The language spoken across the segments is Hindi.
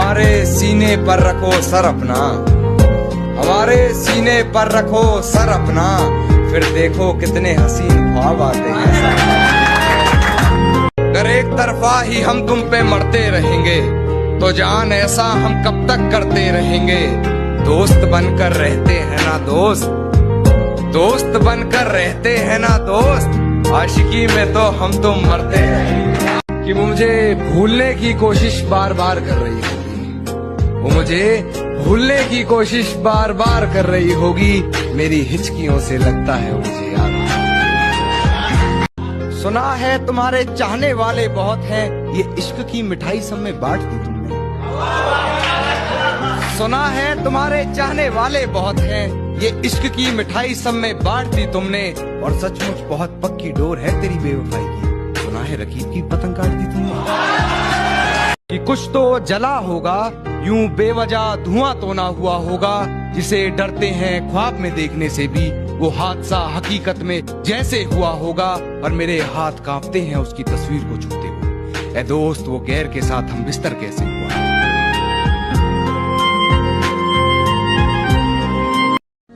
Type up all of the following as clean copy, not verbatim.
हमारे सीने पर रखो सर अपना, हमारे सीने पर रखो सर अपना, फिर देखो कितने हसीन ख्वाब आते हैं। अगर एक तरफा ही हम तुम पे मरते रहेंगे तो जान ऐसा हम कब तक करते रहेंगे। दोस्त बनकर रहते हैं ना दोस्त, दोस्त बनकर रहते हैं ना दोस्त, आशिकी में तो हम तो मरते हैं। कि मुझे भूलने की कोशिश बार बार कर रही होगी, वो मुझे भूलने की कोशिश बार बार कर रही होगी, मेरी हिचकियों से लगता है मुझे याद। सुना है तुम्हारे चाहने वाले बहुत हैं, ये इश्क की मिठाई सब में बांट दी तुमने। सुना है तुम्हारे चाहने वाले बहुत हैं, ये इश्क की मिठाई सब में बांट दी तुमने, और सचमुच बहुत पक्की डोर है तेरी बेवफाई की। सुना है रकीब की पतंग काट दी तुमने। कि कुछ तो जला होगा, यूं बेवजह धुआं तो ना हुआ होगा, जिसे डरते हैं ख्वाब में देखने से भी, वो हादसा हकीकत में जैसे हुआ होगा, और मेरे हाथ कांपते हैं उसकी तस्वीर को छूते हुए। ऐ दोस्त वो गैर के साथ हम बिस्तर कैसे हुआ।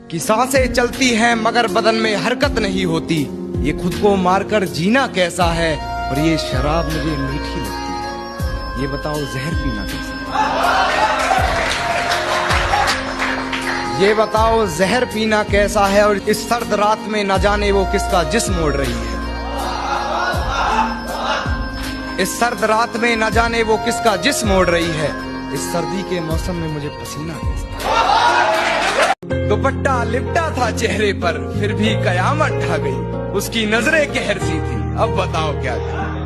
कि सांसें चलती हैं मगर बदन में हरकत नहीं होती, ये खुद को मारकर जीना कैसा है, और ये शराब मुझे मीठी लगती है, ये बताओ जहर पीना कैसा है। ये बताओ जहर पीना कैसा है, और इस सर्द रात में न जाने वो किसका जिस्म मोड़ रही है। इस सर्द रात में न जाने वो किसका जिस्म मोड़ रही है, इस सर्दी के मौसम में मुझे पसीना कैसा। दुपट्टा लिपटा था चेहरे पर, फिर भी कयामत ढा गई, उसकी नजरें कहर सी थी, अब बताओ क्या करें।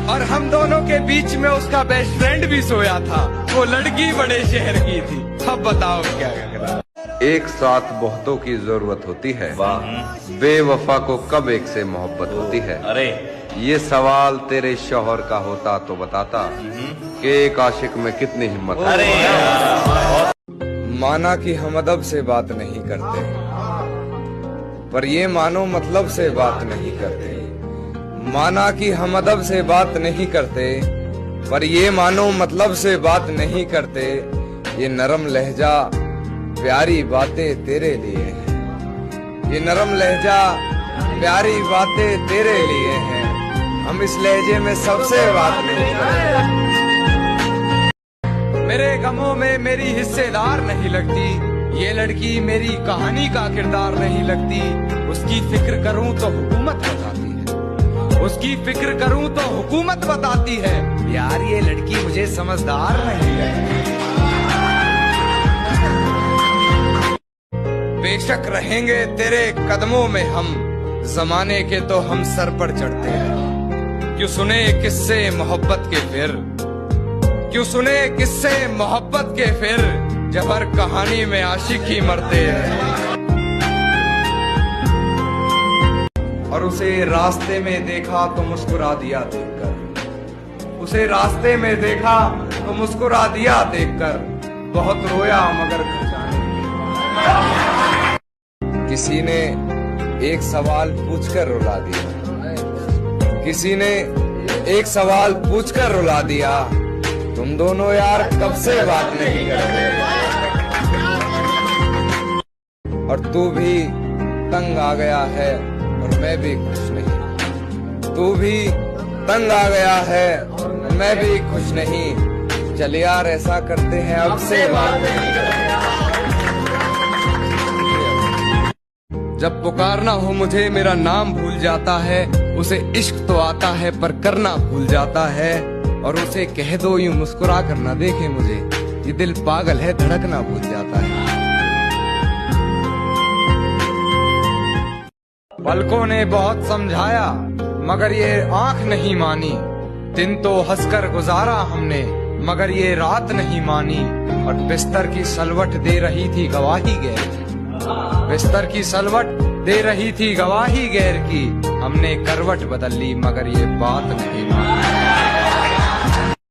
और हम दोनों के बीच में उसका बेस्ट फ्रेंड भी सोया था, वो लड़की बड़े शहर की थी, अब बताओ क्या करें। एक साथ बहुतों की जरूरत होती है, बेवफा को कब एक से मोहब्बत होती है। अरे ये सवाल तेरे शौहर का होता तो बताता कि एक आशिक में कितनी हिम्मत है। अरे माना कि हम अदब से बात नहीं करते, पर ये मानो मतलब से बात नहीं करते। माना कि हम अदब से बात नहीं करते, पर ये मानो मतलब से बात नहीं करते। ये नरम लहजा प्यारी बातें तेरे लिए हैं, ये नरम लहजा प्यारी बातें तेरे लिए हैं, हम इस लहजे में सबसे बात नहीं करते। मेरे गमों में मेरी हिस्सेदार नहीं लगती, ये लड़की मेरी कहानी का किरदार नहीं लगती। उसकी फिक्र करूं तो हुकूमत बताती है, उसकी फिक्र करूं तो हुकूमत बताती है। यार ये लड़की मुझे समझदार नहीं लगती। बेशक रहेंगे तेरे कदमों में हम, जमाने के तो हम सर पर चढ़ते हैं। क्यों सुने किस्से मोहब्बत के फिर, क्यों सुने किस्से मोहब्बत के फिर, जब हर कहानी में आशिक ही मरते हैं। और उसे रास्ते में देखा तो मुस्कुरा दिया देखकर, उसे रास्ते में देखा तो मुस्कुरा दिया देखकर, बहुत रोया मगर घर जाने लगा। किसी ने एक सवाल पूछकर रुला दिया, किसी ने एक सवाल पूछकर रुला दिया, तुम दोनों यार कब से बात नहीं करते। और तू भी तंग आ गया है और मैं भी खुश नहीं, तू भी तंग आ गया है और मैं भी खुश नहीं। चल यार ऐसा करते हैं अब से बात नहीं करते। जब पुकारना हो मुझे मेरा नाम भूल जाता है, उसे इश्क तो आता है पर करना भूल जाता है। और उसे कह दो यूं मुस्कुरा कर ना देखे मुझे, ये दिल पागल है धड़कना भूल जाता है। पलकों ने बहुत समझाया मगर ये आंख नहीं मानी, दिन तो हंसकर गुजारा हमने मगर ये रात नहीं मानी। और बिस्तर की सलवट दे रही थी गवाही गैर की, बिस्तर की सलवट दे रही थी गवाही गैर की। हमने करवट बदल ली मगर ये बात नहीं मानी।